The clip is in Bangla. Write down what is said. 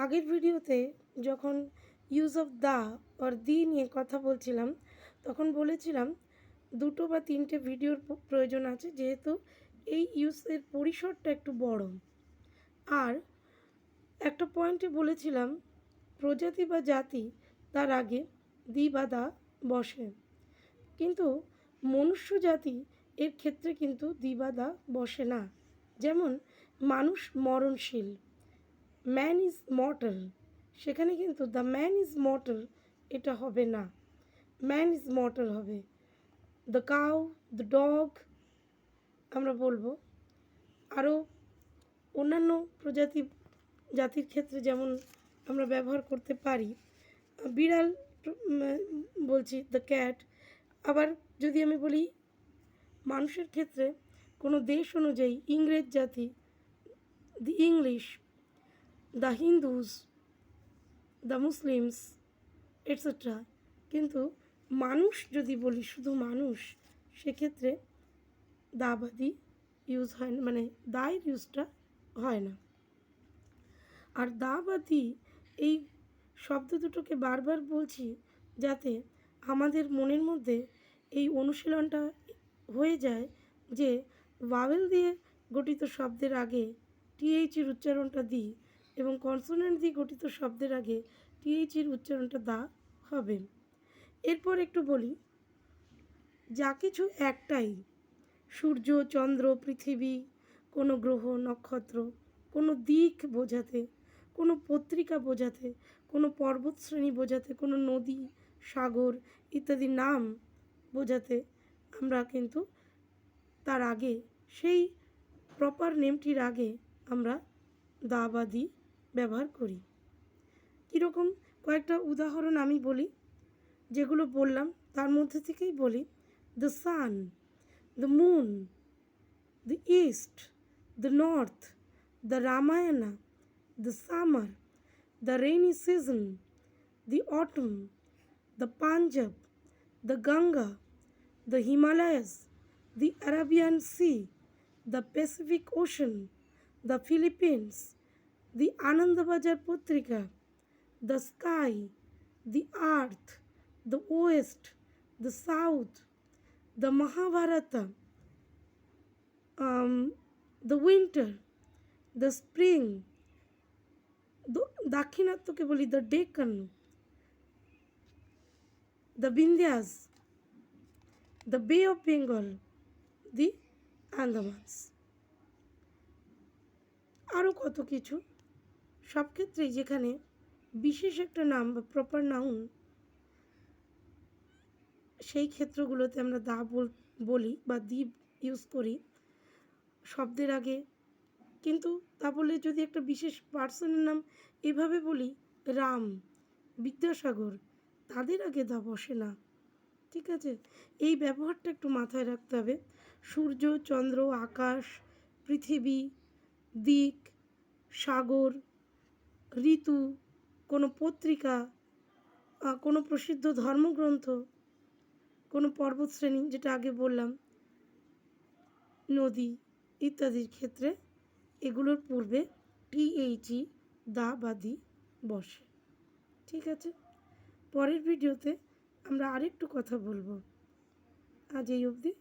আগের ভিডিওতে যখন use of the or the নিয়ে কথা বলছিলাম তখন বলেছিলাম দুটো বা তিনটে ভিডিওর প্রয়োজন আছে, যেহেতু এই ইউজের পরিসরটা একটু বড়। আর একটা পয়েন্টে বলেছিলাম প্রজাতি বা জাতি তার আগে দি বা দা বসে, কিন্তু মনুষ্য জাতি এর ক্ষেত্রে কিন্তু দি বা দা বসে না। যেমন মানুষ মরণশীল, ম্যান ইজ মর্টাল, সেখানে কিন্তু দ্য ম্যান ইজ মর্টাল এটা হবে না, ম্যান ইজ মর্টাল হবে। দ্য কাউ, দ্য ডগ আমরা বলবো। আরও অন্যান্য জাতির ক্ষেত্রে যেমন আমরা ব্যবহার করতে পারি, বিড়াল বলছি দ্য ক্যাট। আবার যদি আমি বলি মানুষের ক্ষেত্রে কোনো দেশ অনুযায়ী ইংরেজ জাতি, the English, the Hindus, the Muslims etcetera. কিন্তু মানুষ যদি বলি শুধু মানুষ, সেক্ষেত্রে দা বা দি ইউজ হয় না, মানে দায়ের ইউজটা হয় না। আর দা বা দি এই শব্দ দুটোকে বারবার বলছি যাতে আমাদের মনের মধ্যে এই অনুশীলনটা হয়ে যায় যে ভাওয়েল দিয়ে গঠিত শব্দের আগে টিএইচের উচ্চারণটা দিই এবং কনসোনেন্ট দিয়ে গঠিত শব্দের আগে টিএইচের উচ্চারণটা দা হবে। এরপর একটু বলি, যা কিছু একটাই, সূর্য, চন্দ্র, পৃথিবী, কোনো গ্রহ, নক্ষত্র, কোনো দিক বোঝাতে, কোনো পত্রিকা বোঝাতে, কোনো পর্বতশ্রেণী বোঝাতে, কোনো নদী, সাগর ইত্যাদি নাম বোঝাতে আমরা কিন্তু তার আগে সেই প্রপার নেমটির আগে আমরা দা বা দি ব্যবহার করি। কীরকম কয়েকটা উদাহরণ আমি বলি, যেগুলো বললাম তার মধ্যে থেকেই বলি। The sun, the moon, the east, the north, the Ramayana, the summer, the rainy season, the autumn, the Punjab, the Ganga, the Himalayas, the Arabian Sea, the Pacific Ocean, the Philippines, the Anandabazar Putrika, the sky, the earth, the west, the south, the Mahabharata, the winter, the spring, দাক্ষিণাত্যকে বলি দ্য ডেকান, দ্য বিন্ধ্যাস, দ্য বে অফ বেঙ্গল, দি আন্দামানস। আরও কত কিছু, সব ক্ষেত্রেই যেখানে বিশেষ একটা নাম বা প্রপার নাউন, সেই ক্ষেত্রগুলোতে আমরা দা বলি বা দি ইউজ করি শব্দের আগে। কিন্তু তা বলে যদি একটা বিশেষ পার্সনের নাম এভাবে বলি, রাম, বিদ্যাসাগর, তাদের আগে দা বসে না। ঠিক আছে, এই ব্যবহারটা একটু মাথায় রাখতে হবে। সূর্য, চন্দ্র, আকাশ, পৃথিবী, দিক, সাগর, ঋতু, কোনো পত্রিকা, কোনো প্রসিদ্ধ ধর্মগ্রন্থ, কোনো পর্বতশ্রেণী যেটা আগে বললাম, নদী ইত্যাদির ক্ষেত্রে এগুলোর পূর্বে টিএইচই দা বা দি বসে। ঠিক আছে, পরের ভিডিওতে আমরা আরেকটু কথা বলবো। আজ এই অবধি।